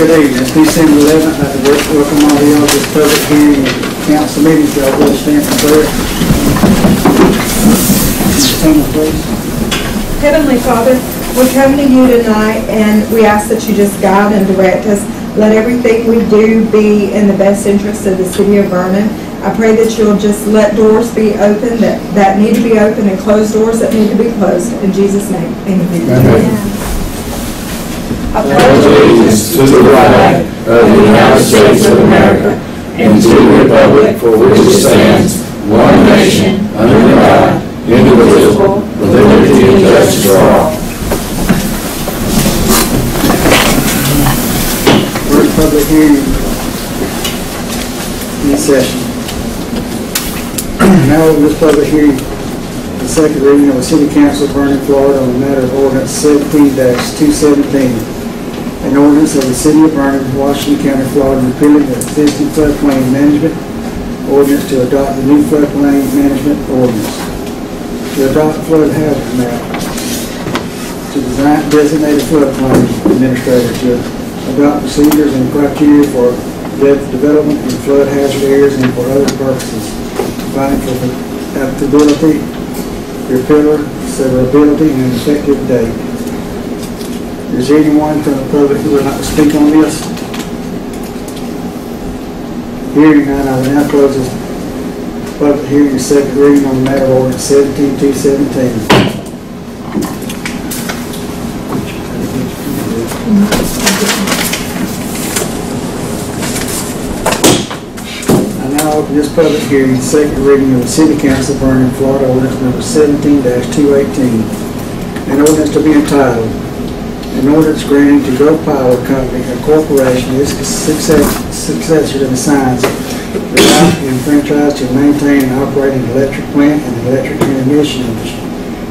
Good evening. It's December 11th. I'd like to welcome all of y'all to this public hearing of council meeting. If y'all will stand for prayer. Please. Heavenly Father, we come to you tonight and we ask that you just guide and direct us. Let everything we do be in the best interest of the city of Vernon. I pray that you'll just let doors be open that need to be open and close doors that need to be closed. In Jesus' name, amen. Amen. I pledge allegiance to the flag of the United States of America and to the republic for which it stands, one nation, under God, indivisible, with liberty and justice for all. First public hearing in session. Now over this public hearing, the second reading of the City Council of Vernon, Florida on the matter of ordinance 17-217. An ordinance of the City of Vernon, Washington County, Florida, repealing the existing floodplain management ordinance to adopt the new floodplain management ordinance. To adopt the flood hazard map. To design designated floodplain administrator to adopt procedures and criteria for development in flood hazard areas and for other purposes. Providing for applicability, repealer, severability, and effective date. Is there anyone from the public who would like to speak on this? Hearing none, I will now close this public hearing and second reading on the matter of ordinance 17-217. This public hearing, second reading of the City Council of Vernon, Florida, ordinance number 17-218. An ordinance to be entitled, an ordinance granting to Go Power Company, a corporation, its successor to the signs, the right and franchise to maintain and operate an electric plant and electric transmission and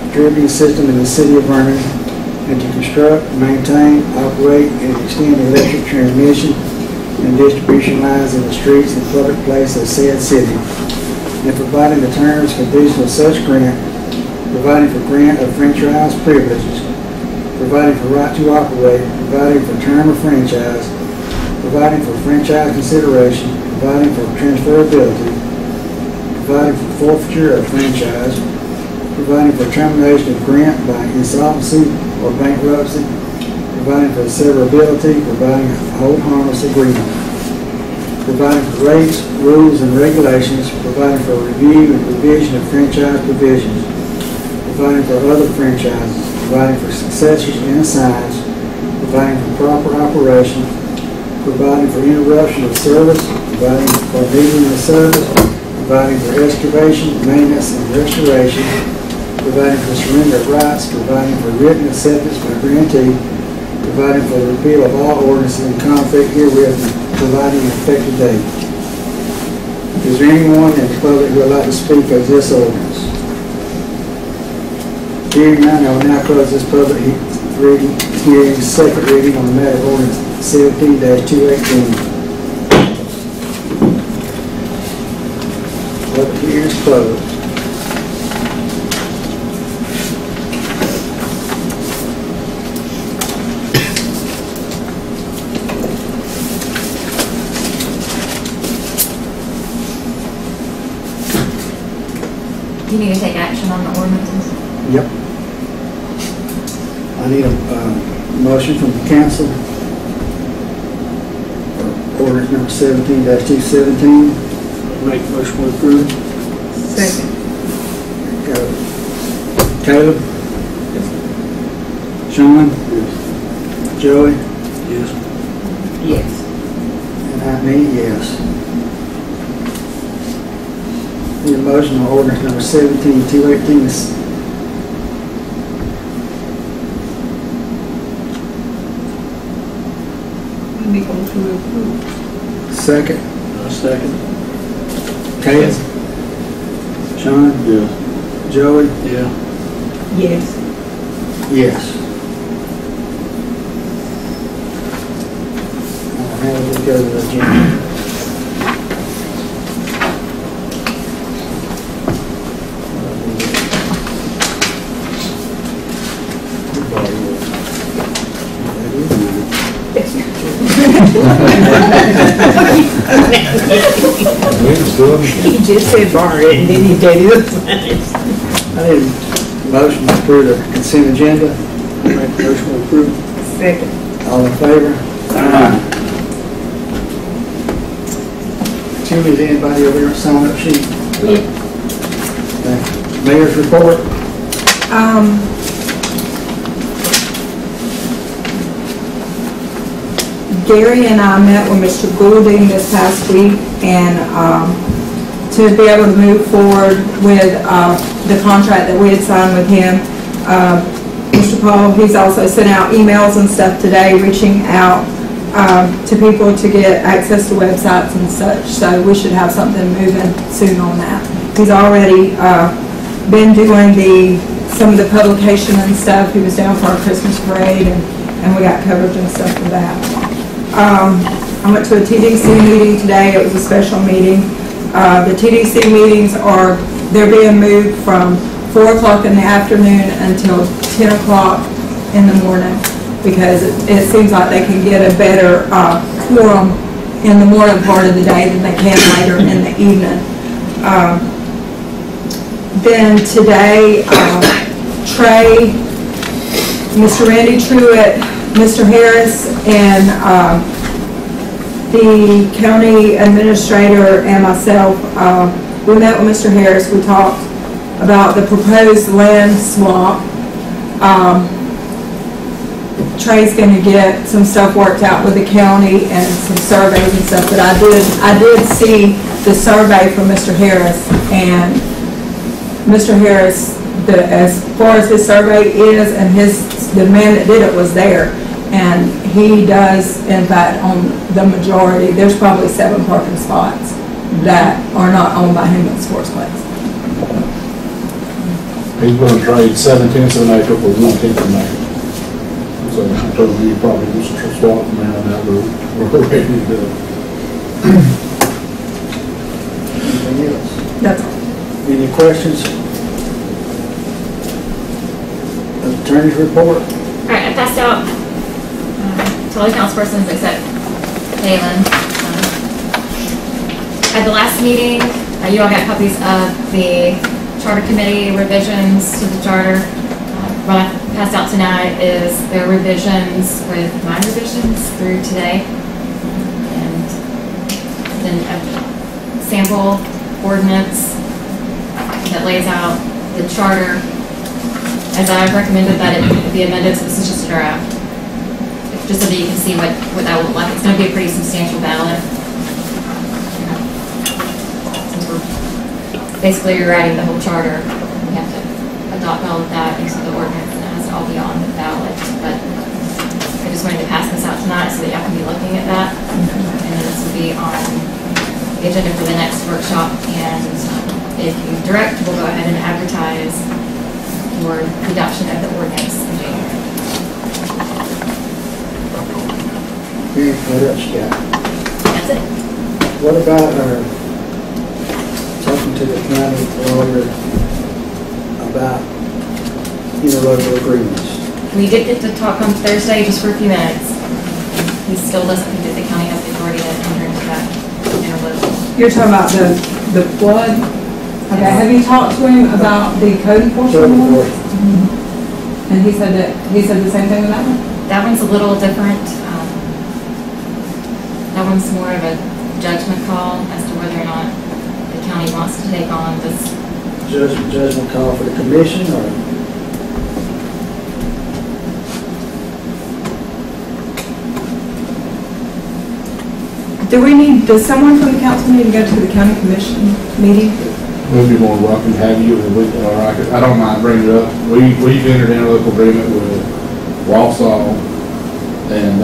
distributing system in the City of Vernon, and to construct, maintain, operate, and extend the electric transmission and distribution lines in the streets and public places of said city, and providing the terms and conditions of such grant, providing for grant of franchise privileges, providing for right to operate, providing for term of franchise, providing for franchise consideration, providing for transferability, providing for forfeiture of franchise, providing for termination of grant by insolvency or bankruptcy, providing for severability, providing a hold harmless agreement, providing for rates, rules, and regulations, providing for review and revision of franchise provisions, providing for other franchises, providing for successors and assigns, providing for proper operation, providing for interruption of service, providing for needing of service, providing for excavation, maintenance, and restoration, providing for surrender of rights, providing for written acceptance by grantee, providing for the repeal of all ordinances in conflict herewith, and providing an effective date. Is there anyone in the public who would like to speak of this ordinance? Hearing none, I will now close this public hearing, second reading on the matter of ordinance 17-218. Public hearing is closed. You need to take action on the ordinances? Yep. I need a motion from the council for ordinance number 17-217. Make the motion to approve. Second. Caleb? Yes. Sean? Yes. Joey? Yes. Yes. And I mean yes. Need a motion on ordinance number 17-218. Make a motion to approve. Second. Second. Caleb? Sean? Yes. Joey? Yeah. Yes. Yes. Now we'll go to the agenda. He just said borrow it and then he gave you the sign. I need a motion to approve the consent agenda. Make a motion to approve. Second. All in favor? Jimmy, is anybody over there sign up sheet? Thank you. Mayor's report? Gary and I met with Mr. Goulding this past week, and to be able to move forward with the contract that we had signed with him. Mr. Paul, he's also sent out emails and stuff today, reaching out to people to get access to websites and such, so we should have something moving soon on that. He's already been doing some of the publication and stuff. He was down for our Christmas parade, and we got coverage and stuff for that. I went to a TDC meeting today. It was a special meeting. The TDC meetings they're being moved from 4 o'clock in the afternoon until 10 o'clock in the morning, because it seems like they can get a better quorum in the morning part of the day than they can later in the evening. Then today, Trey, Mr. Randy Truitt, Mr. Harris, and the county administrator and myself, we met with Mr. Harris. We talked about the proposed land swap. Trey's going to get some stuff worked out with the county and some surveys and stuff, but I did see the survey from Mr. Harris, and Mr. Harris, as far as his survey is, and the man that did it was there, and he does, in fact, own the majority. There's probably 7 parking spots that are not owned by him at the sports place. He's going to trade 7/10 of an acre for 1/10 of an acre. So I told him he probably wants to swap from there on out, we're ready to do it. Anything else? That's all. Any questions? Attorney's report? All right, I passed out to all the councilpersons except Leyland. At the last meeting, you all got copies of the charter committee revisions to the charter. What I passed out tonight is their revisions with my revisions through today. And then a sample ordinance that lays out the charter as I've recommended that it be amended. So this is just a draft, just so that you can see what that will look like. It's going to be a pretty substantial ballot. Since we're basically rewriting the whole charter, we have to adopt all of that into the ordinance, and it has to all be on the ballot. But I just wanted to pass this out tonight so that y'all can be looking at that. And then this will be on the agenda for the next workshop. And if you direct, we'll go ahead and advertise for the adoption of the ordinance in January. What else you got? That's it. What about talking to the county lawyer about interlocal agreements? We did get to talk on Thursday just for a few minutes. He still doesn't think that the county has the authority to enter into that interlocal. You're talking about the flood? Okay, have you talked to him about the code enforcement one? And he said the same thing with that one? That one's a little different. That one's more of a judgment call as to whether or not the county wants to take on this. Judgment call for the commission, or? Does someone from the council need to go to the county commission meeting? We'll be more welcome to have you, or I don't mind bringing it up. We've entered into a local agreement with Walsall and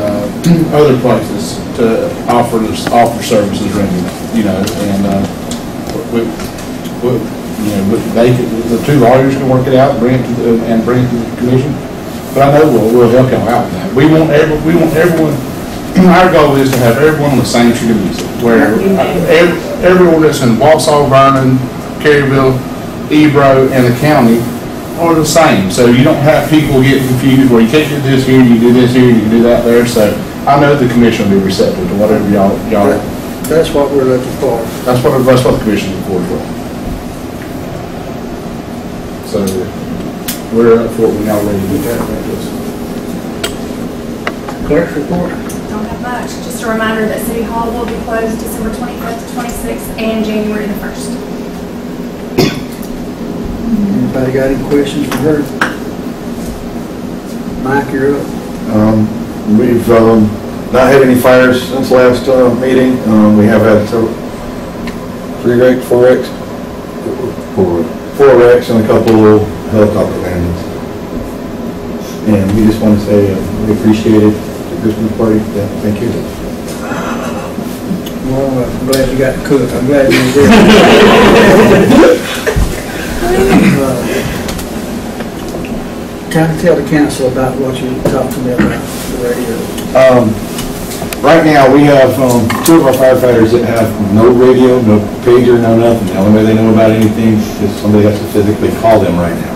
other places to offer services, and the 2 lawyers can work it out and bring it to the commission. But I know we'll help y'all out with that. We want everyone. Our goal is to have everyone on the same sheet of music, where every ordinance in Walsall, Vernon, Caryville, Ebro, and the county are the same. So you don't have people getting confused where you can't do this here, you do this here, you can do that there. So I know the commission will be receptive to whatever y'all That's what we're looking for. That's what the commission is for as well. So we're up for it, we're now ready to get that. Clerk's report. Don't have much. Just a reminder that City Hall will be closed December 25th to 26th and January the 1st. Anybody got any questions for her? Mike, you're up. We've not had any fires since last meeting. We have had four wrecks and a couple of helicopter landings. And we just want to say we appreciate it. The Christmas party. Yeah, thank you. Well, I'm glad you got to cook. I'm glad you did. Kind of tell the council about what you talked to me about the radio. Right now, we have two of our firefighters that have no radio, no pager, no nothing. The only way they know about anything is somebody has to physically call them right now.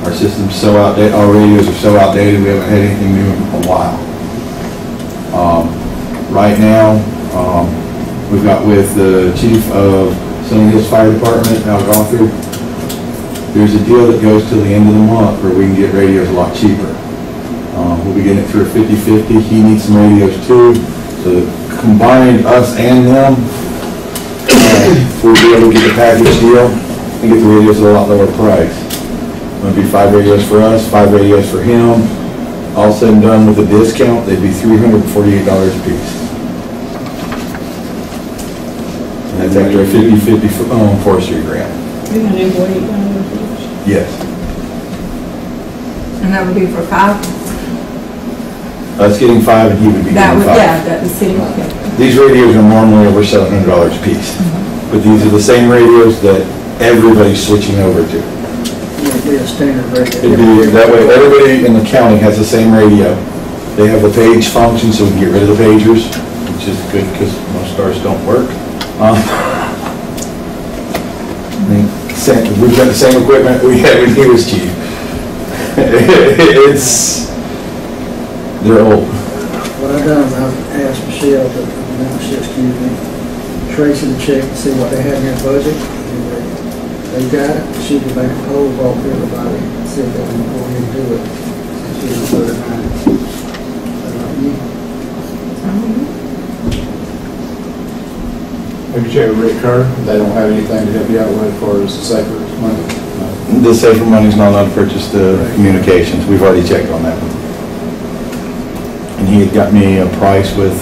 Our system's so outdated, our radios are so outdated, we haven't had anything new in a while. Right now, we've got with the chief of Sunny Hills Fire Department, Al Gothard. There's a deal that goes till the end of the month where we can get radios a lot cheaper. We'll be getting it through a 50-50. He needs some radios too. So combined us and them, we'll be able to get the package deal and get the radios at a lot lower price. It'll be 5 radios for us, 5 radios for him. All said and done with the discount, they'd be $348 a piece. And that's after a 50-50 forestry grant. Yes. And that would be for 5? Us getting 5 and he would be That getting would, 5. yeah, that the city would get. These radios are normally over $700 a piece. But these are the same radios that everybody's switching over to. It'd be a standard radio. It'd be, that way everybody in the county has the same radio. They have the page function, so we can get rid of the pagers, which is good because most ours don't work. We've got the same equipment we had when he was chief. They're old. What I've done is I've asked Michelle Tracy to check and see what they have in their budget. They got it. She can make a poll vote for everybody and see if they can go ahead and do it. She's a good mind. Have you checked with Rick Kerr? They don't have anything to help you out with as far as the safer money? The safer money's not allowed to purchase the communications. We've already checked on that one. And he had got me a price with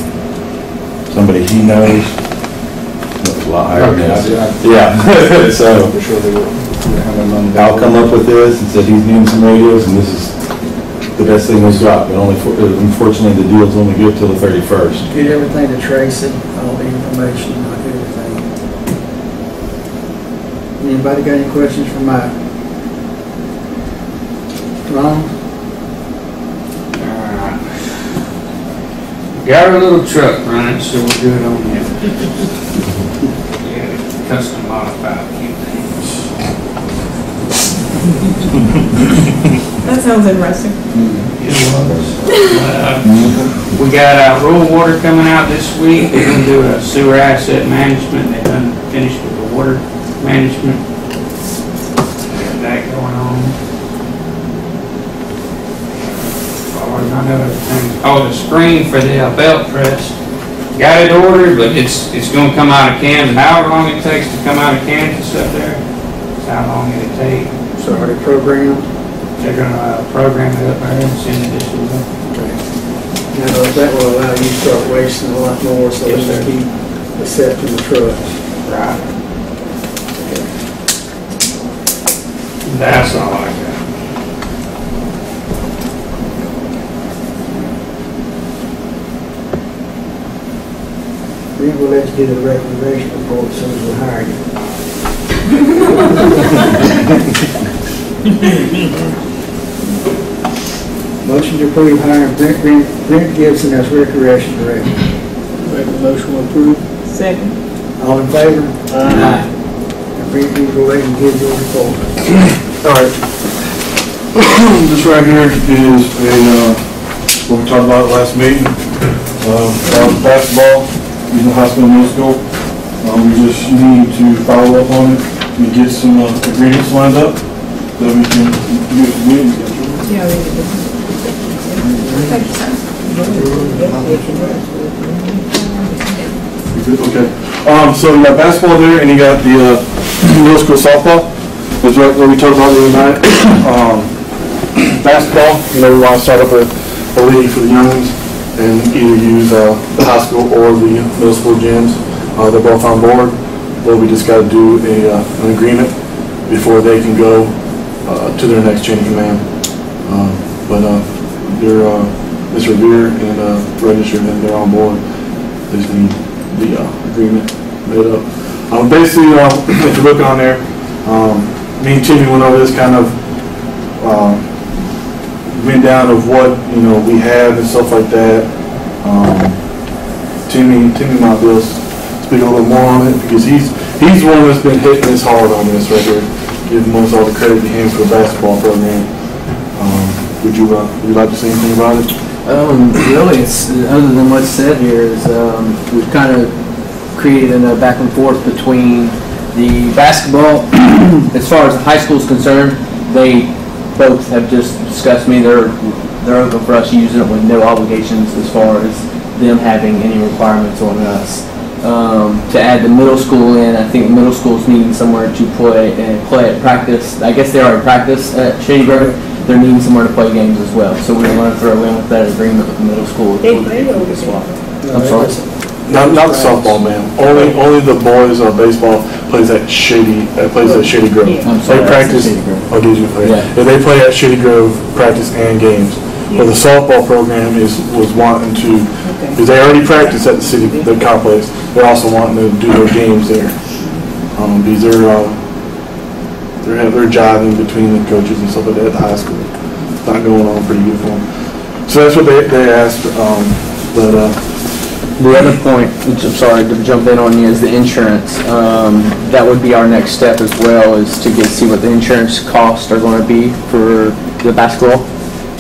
somebody he knows. It was a lot higher than this. Yeah, so For sure they will. I'll come up with this and said he's needing some radios and this is the best thing we've got. But unfortunately the deal's only good till the 31st. Get everything to Tracy, all the information, everything. Anybody got any questions for Mike? Ron? Got a little truck running, so we're good on that. Yeah, custom modify a few things. That sounds interesting. It was. We got rural water coming out this week. They're going to do a sewer asset management. They've done finished with the water management. Got that going on. Oh, the screen for the belt press. Got it ordered, but it's going to come out of Kansas. However long it takes to come out of Kansas up there, that's how long it'll take. So are they programmed? They're going to program it up there and send it this way. Okay. Now that will allow you to start wasting a lot more so Yes, they sir. keep accepting the trucks. Right. That's all I got. Then we'll let you do the recommendation report as soon as we hire you. Motion to approve hiring Brent Gibson as recreation director. Make a motion to approve. Second. All in favor? Aye. And Brent, you go ahead and give your report. All right. This right here is what we talked about last meeting. Basketball. using high school and middle school. We just need to follow up on it and get some agreements lined up so we can get some meetings scheduled. Yeah, we did. Thank you, sir. Okay. So you got basketball there, and you got the middle school softball. That's right what we talked about the other night. Basketball, we want to start up a league for the youngins and either use the high school or the middle school gyms. They're both on board, but we just got to do an agreement before they can go to their next chain of command. They're Ms. Revere and registered, and they're on board. They just need the agreement made up. Basically, if you look on there, me and Timmy went over this kind of went down of what we have and stuff like that. Timmy might be able to speak a little more on it because he's the one that's been hitting this hard on this right here. Give most all the credit to him for the basketball program. Would you like to say anything about it? Really, it's other than what's said here is we've kind of created a back and forth between the basketball. As far as the high school is concerned, they both have just discussed me. They're open for us using it with no obligations as far as them having any requirements on us. To add the middle school in, I think middle school's needing somewhere to play at practice. I guess they already practice at Shady Grove. They're needing somewhere to play games as well. So we want to throw in with that agreement with the middle school. They play over as well. I'm sorry. Not the softball, man. Only the boys baseball plays at Shady Grove. I'm sorry, They practice. Oh, did you play? Yeah. They play at Shady Grove, practice and games. But the softball program was wanting to, because they already practice at the complex. They're also wanting to do their games there. Because they're jiving between the coaches and stuff like that at the high school. It's not going on pretty good for them. So that's what they asked. The other point, which I'm sorry to jump in on you, is the insurance. That would be our next step as well, is to see what the insurance costs are going to be for the basketball.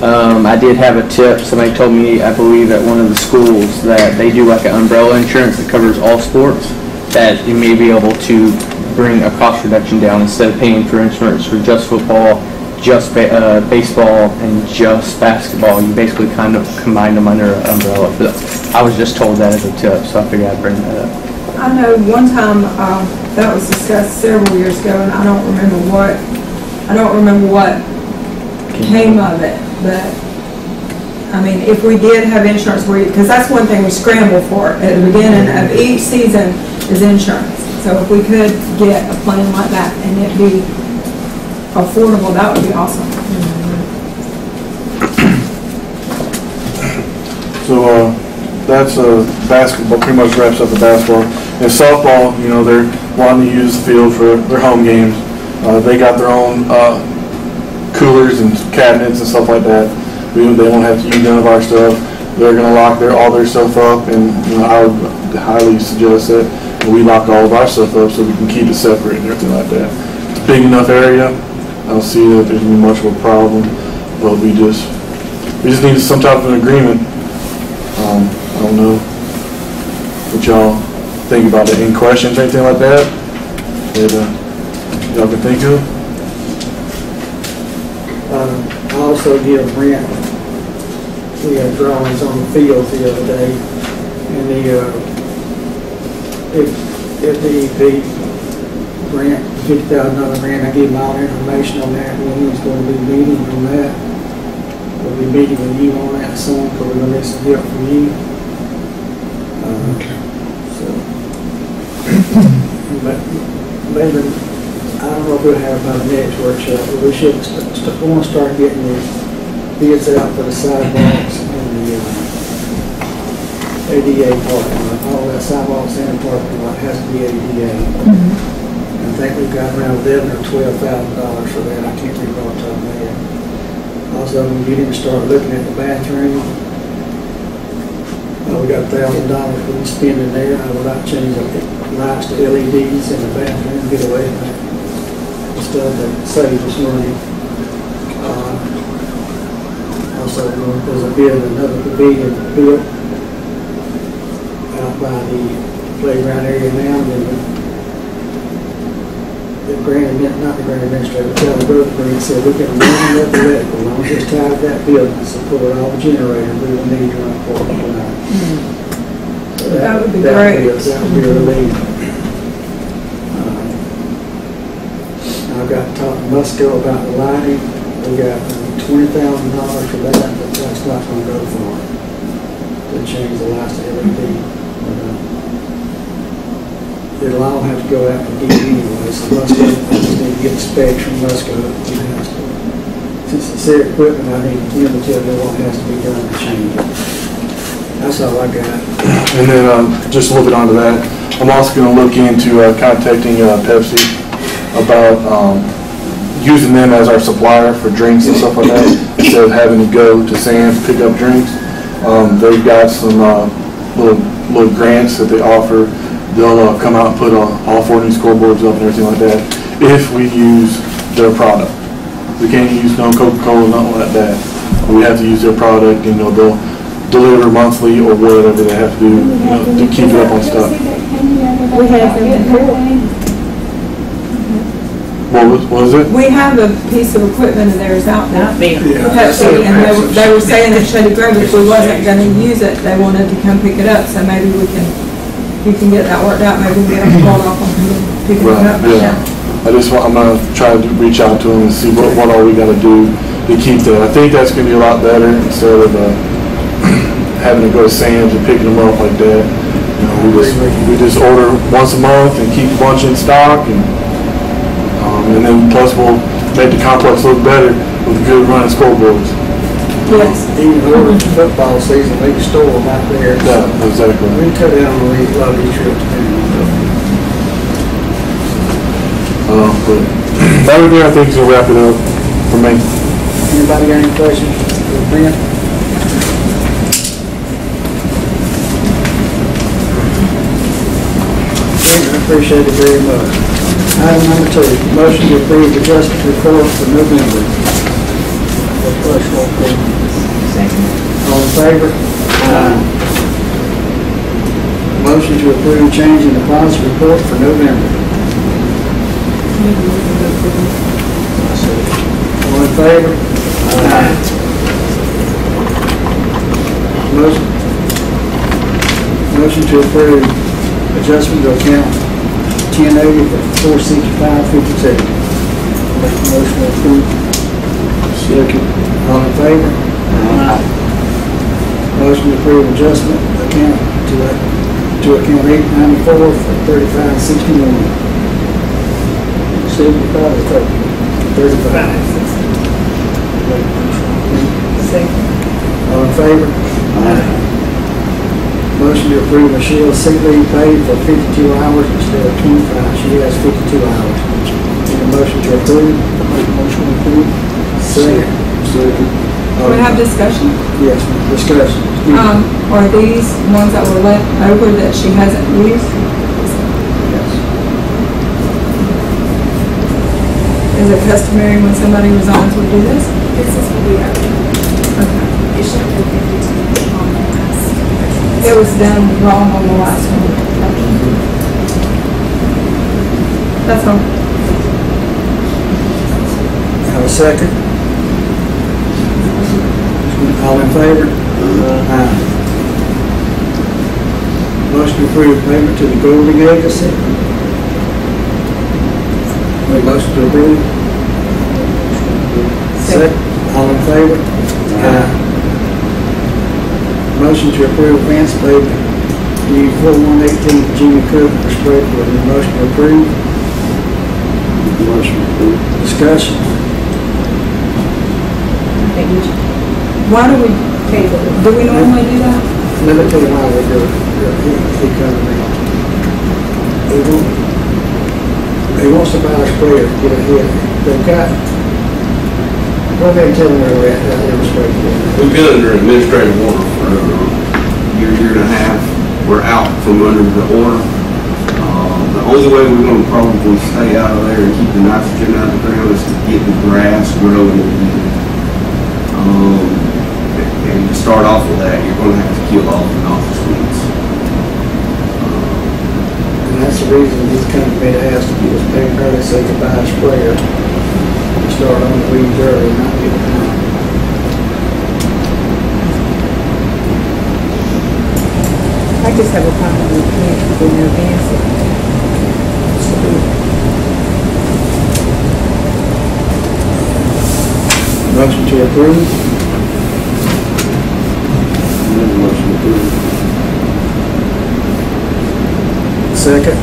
I did have a tip. Somebody told me, I believe at one of the schools, that they do like an umbrella insurance that covers all sports, that you may be able to bring a cost reduction down instead of paying for insurance for just football, just baseball, and just basketball. You basically kind of combine them under an umbrella. But I was just told that as a tip, so I figured I'd bring that up. I know one time that was discussed several years ago, and I don't remember what came of it. But I mean, if we did have insurance, because that's one thing we scramble for at the beginning of each season is insurance. So if we could get a plan like that and it be affordable, that would be awesome. So that's basketball. Pretty much wraps up the basketball. And softball, they're wanting to use the field for their home games. They got their own coolers and cabinets and stuff like that. They won't have to use none of our stuff. They're going to lock all their stuff up, and I would highly suggest that we lock all of our stuff up so we can keep it separate and everything like that. It's a big enough area. I don't see that there's going to be much of a problem, but we just need some type of an agreement. I don't know what y'all think about it. Any questions or anything like that y'all can think of? I also give Brent the drawings on the field the other day, and if the grant, $50,000 grant, I give him all the information on that, when he's going to be meeting on that. We'll be meeting with you on that soon, because we're going to get some help from you. But maybe, I don't know if we'll have about a next workshop, but we should want to start getting the bids out for the sidewalks and the ADA parking lot. All that sidewalks and parking lot has to be ADA. I think we've got around $11,000 or $12,000 for that. I can't remember off the top of my head. Also, when we get him to start looking at the bathroom, we got $1,000 we can spend in there. I would like to change the lights to LEDs in the bathroom, get away from that stuff that saves us money. Also, there's a bid, another pavilion built out by the playground area now, then the grant, not the grant administrator, the road agreement said we can run up electrical, as long as it's tied to that building, support all the generators, we will need to run for tonight. So That would be that great. That would be a relief. I've got to talk to Musco about the lighting. We got $20,000 for that, but that's not going to go far to change the lights to LED. It'll all have to go out to D anyway, so Musco, I just need to get specs from Musco. Since it's their equipment, I need them to tell me what has to be done to change it. That's all I got. And then just a little bit onto that, I'm also going to look into contacting Pepsi about using them as our supplier for drinks and stuff like that, instead of having to go to Sam's to pick up drinks. They've got some little grants that they offer. They'll come out and put all 4 new scoreboards up and everything like that if we use their product. We can't use no Coca-Cola, nothing like that. We have to use their product, and they'll deliver monthly or whatever they have to do, to keep it up on stuff. We have them. What was it? We have a piece of equipment of theirs out there. Yeah, Pepsi, and they were saying at Shady Grove if we wasn't gonna use it, they wanted to come pick it up, so maybe you can get that worked out, maybe we get them called off on picking it up. Yeah. I'm gonna try to reach out to them and see what all we gotta do to keep that. I think that's gonna be a lot better instead of having to go to Sam's and picking them up like that. We just order once a month and keep a bunch in stock, and then plus we'll make the complex look better with good running scoreboards. Yes. Even over the football season, they can store them out there. Yeah, exactly. We cut down on a lot of these trips. But that would be, I think, to wrap it up for me. Anybody got any questions for Ben? I appreciate it very much. Item number 2, motion to approve the adjustment report for November. Second. All in favor? Aye. Motion to approve change in the deposit report for November. All in favor? Aye. Motion to approve adjustment to account 1080 for 465.57. Make the motion to approve. Second. All in favor? Aye. Motion to approve adjustment account to account 894 for 35.61. 75 or 35. Second. All in favor? Aye. Motion to approve Michelle's sick leave paid for 52 hours instead of 25. She has 52 hours. Need a motion to approve? Make a motion to approve. Second. We have discussion. Yes, discussion. Are these ones that were left over that she hasn't used? Yes. Is it customary when somebody resigns we do this? This is what we are doing. Okay. It should have been 52 on the last. It was done wrong on the last one. That's all. Have a second? All in favor? Aye. Motion to approve payment to the Golding Agency. Make motion to approve. Second. All in favor? Aye. Motion to approve advance payment to 4118 Jimmy Cook for spread for the motion to approve. Motion approved. Discussion. Why do we table it? Do we normally do that? Let me tell you why we do it. He come to me. He wants to buy a sprayer to get a hit. They've got, go ahead and tell them where we're at, that demonstration. We've been under administrative order for a year and a half. We're out from under the order. The only way we're going to probably stay out of there and keep the nitrogen out of the ground is to get the grass growing again. And to start off with that, you're going to have to kill all the noxious weeds. that's the reason he's come to me to ask if he was paying early so he could buy a sprayer and start on the weeds early and not get it done. I just have a problem with can't in advance. Motion to approve. Motion approved. Second.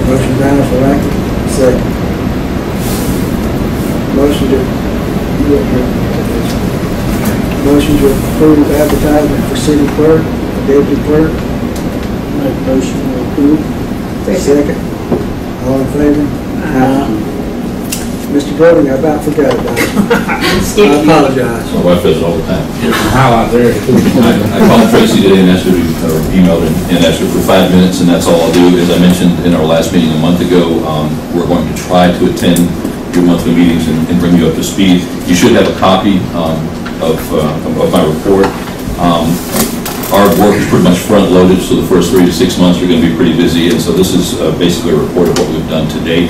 Motion Brown for Rackett. Second. Motion to approve advertisement for city clerk, deputy clerk. Make a motion to approve. Second. All in favor? Mr. Gordon, I about forgot about it. I apologize. My wife does it all the time. Highlight there. I called Tracy today and asked her to, or emailed her and asked her for 5 minutes, and that's all I'll do. As I mentioned in our last meeting a month ago, we're going to try to attend your monthly meetings and bring you up to speed. You should have a copy of my report. Our work is pretty much front-loaded, so the first 3 to 6 months are going to be pretty busy, and so this is basically a report of what we've done to date.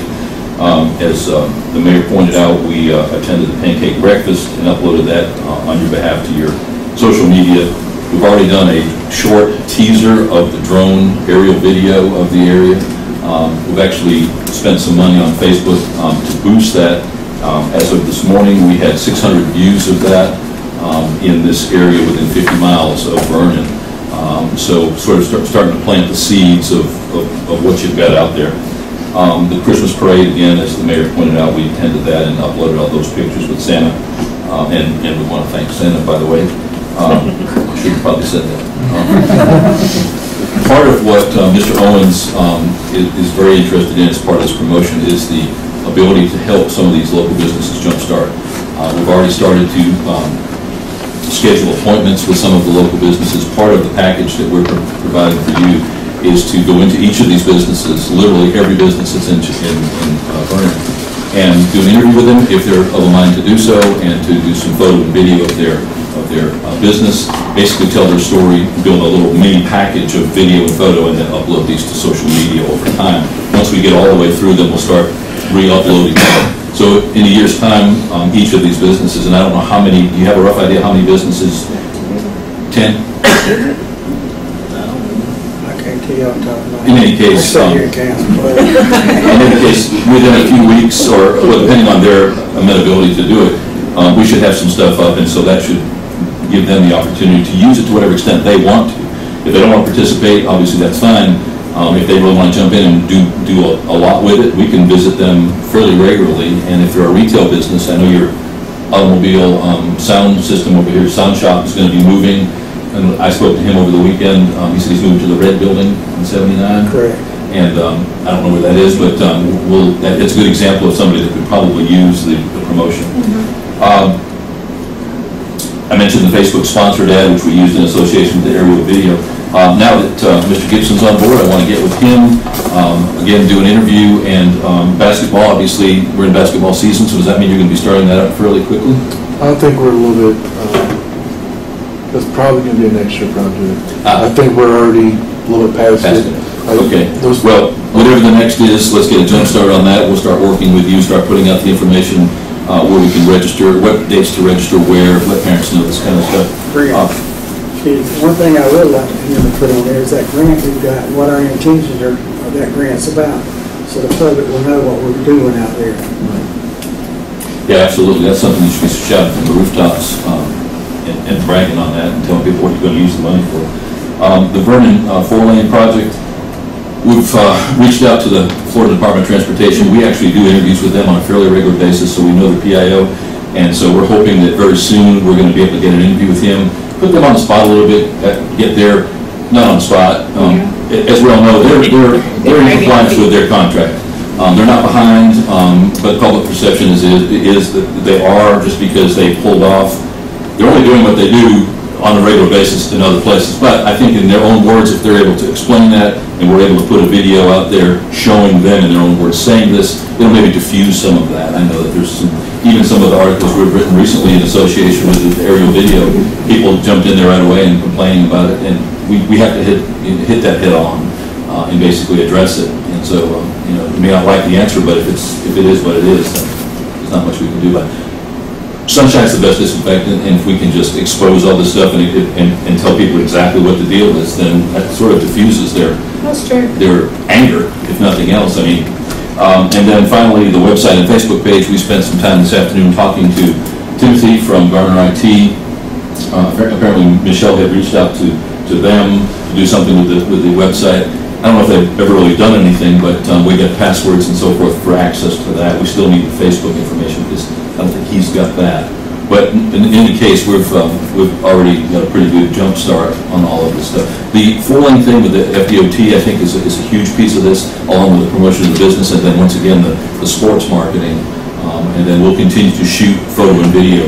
As the mayor pointed out, we attended the pancake breakfast and uploaded that on your behalf to your social media. We've already done a short teaser of the drone aerial video of the area. We've actually spent some money on Facebook to boost that. As of this morning, we had 600 views of that in this area within 50 miles of Vernon. So sort of starting to plant the seeds of what you've got out there. The Christmas parade, again, as the mayor pointed out, we attended that and uploaded all those pictures with Santa. And we want to thank Santa, by the way. I should have probably said that. Part of what Mr. Owens is very interested in as part of this promotion is the ability to help some of these local businesses jumpstart. We've already started to schedule appointments with some of the local businesses. Part of the package that we're providing for you is to go into each of these businesses, literally every business that's in Vernon, and do an interview with them if they're of a mind to do so, and to do some photo and video of their business, basically tell their story, build a little mini package of video and photo, and then upload these to social media over time. Once we get all the way through them, we'll start re-uploading them. So in a year's time, each of these businesses, and I don't know how many, do you have a rough idea how many businesses? 10? In any case, within a few weeks, or well, depending on their amenability to do it, we should have some stuff up, and so that should give them the opportunity to use it to whatever extent they want to. If they don't want to participate, obviously that's fine. If they really want to jump in and do a lot with it, we can visit them fairly regularly. And if they're a retail business, I know your automobile sound system over here, sound shop, is going to be moving. And I spoke to him over the weekend. He said he's moving to the red building in 79. Correct. And I don't know where that is, but it's a good example of somebody that could probably use the promotion. I mentioned the Facebook sponsored ad, which we used in association with the aerial video. Now that Mr. Gibson's on board, I want to get with him, again, do an interview, and basketball, obviously, we're in basketball season, so does that mean you're going to be starting that up fairly quickly? I think we're a little bit, that's probably going to be a next year project. I think we're already a little bit past it. Okay. Well, whatever the next is, let's get a jump start on that. We'll start working with you, start putting out the information where we can register, what dates to register, where, let parents know, this kind of stuff. One thing I would like him to put on there is that grant we've got, what our intentions are that grant's about, so the public will know what we're doing out there. Yeah, absolutely. That's something you should be shouting from the rooftops and bragging on that and telling people what you're going to use the money for. The Vernon 4-lane project, we've reached out to the Florida Department of Transportation. We actually do interviews with them on a fairly regular basis, so we know the PIO, and so we're hoping that very soon we're going to be able to get an interview with him, put them on the spot a little bit, get their, not on the spot, as we all know, they're in compliance with their contract. They're not behind, but public perception is that they are, just because they pulled off. They're only doing what they do on a regular basis in other places. But I think in their own words, if they're able to explain that, and we're able to put a video out there showing them in their own words saying this, it'll maybe diffuse some of that. I know that there's some, even some of the articles we've written recently in association with the aerial video, people jumped in there right away and complaining about it, and we have to hit that head on and basically address it. And so, you know, we may not like the answer, but if it is what it is, then there's not much we can do about it. Sunshine's the best disinfectant, and if we can just expose all this stuff and tell people exactly what the deal is, then that sort of diffuses their anger, if nothing else. I mean, and then finally, the website and Facebook page. We spent some time this afternoon talking to Timothy from Vernon IT. Apparently, Michelle had reached out to them to do something with the website. I don't know if they've ever really done anything, but we got passwords and so forth for access to that. We still need the Facebook information because I don't think he's got that. But in any case, we've already got a pretty good jump start on all of this stuff. The 4-lane thing with the FDOT, I think, is a huge piece of this, along with the promotion of the business, and then once again the sports marketing. And then we'll continue to shoot photo and video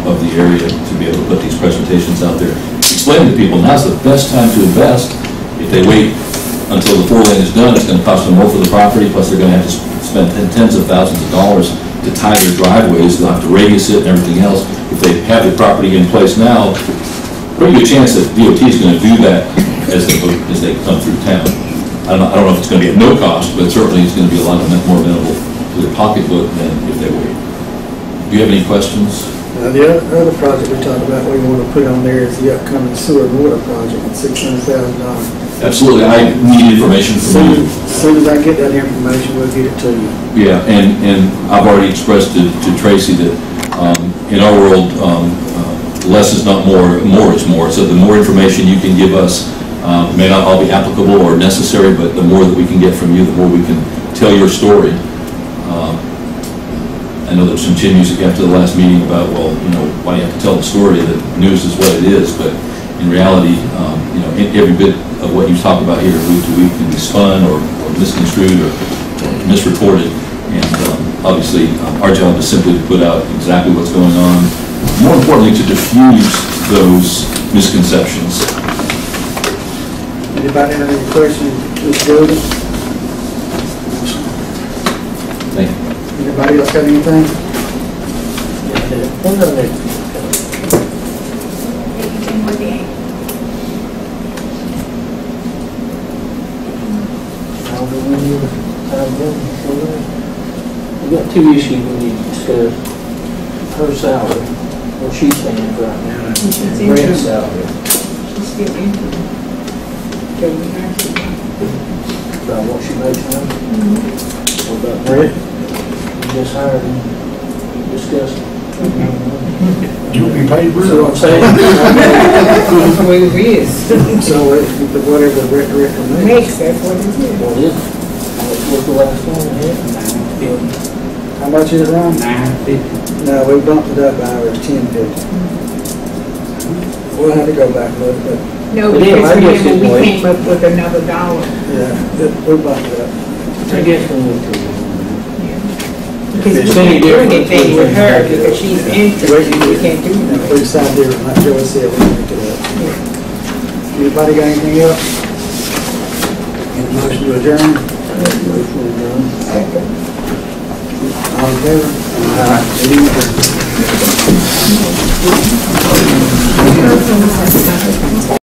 of the area to be able to put these presentations out there. Explain to people, now's the best time to invest. If they wait until the 4-lane is done, it's going to cost them more for the property, plus they're going to have to spend tens of thousands of dollars to tie their driveways. They'll have to radius it and everything else. If they have the property in place now, pretty good chance that DOT is going to do that as they come through town. I don't know if it's going to be at no cost, but certainly it's going to be a lot more amenable to their pocketbook than if they wait. Do you have any questions? The other project we talked about we want to put on there is the upcoming sewer and water project at $600,000. Absolutely. I need information from you. As soon as I get that information, we'll get it to you. Yeah, and I've already expressed to Tracy that in our world, less is not more, more is more. So the more information you can give us, may not all be applicable or necessary, but the more that we can get from you, the more we can tell your story. I know there's some chimneys that got to the last meeting about, well, you know, why do you have to tell the story that news is what it is, but in reality, you know, every bit of what you talk about here week to week can be spun or misconstrued or misreported, and obviously our job is simply to put out exactly what's going on, more importantly to diffuse those misconceptions. Anybody have any questions? Ms. Jordan? Thank you. Anybody else got anything? We got 2 issues we need to discuss. Her salary, where she stands right now, and Brett's salary. She's still in. About what she makes now? What about Brett? You just hired him, discussed it. You'll be paid, So what I'm saying? That's what it is. So whatever the director makes. Makes, that's what it is. What is it? What's the last one we had? How much is it, Ron? $9.50. No, we bumped it up by hours, $10.50. We'll have to go back and look, but No, But yeah, because I guess remember, it we was- came up with another $1. yeah, we bumped it up. I guess we need to. Because It's we any can't do different anything with her, between- because she's interested, we can't do If we anything. decide different, like Joey said, we make it up. Anybody got anything else? Any motion to adjourn? All in favor? Meeting adjourned.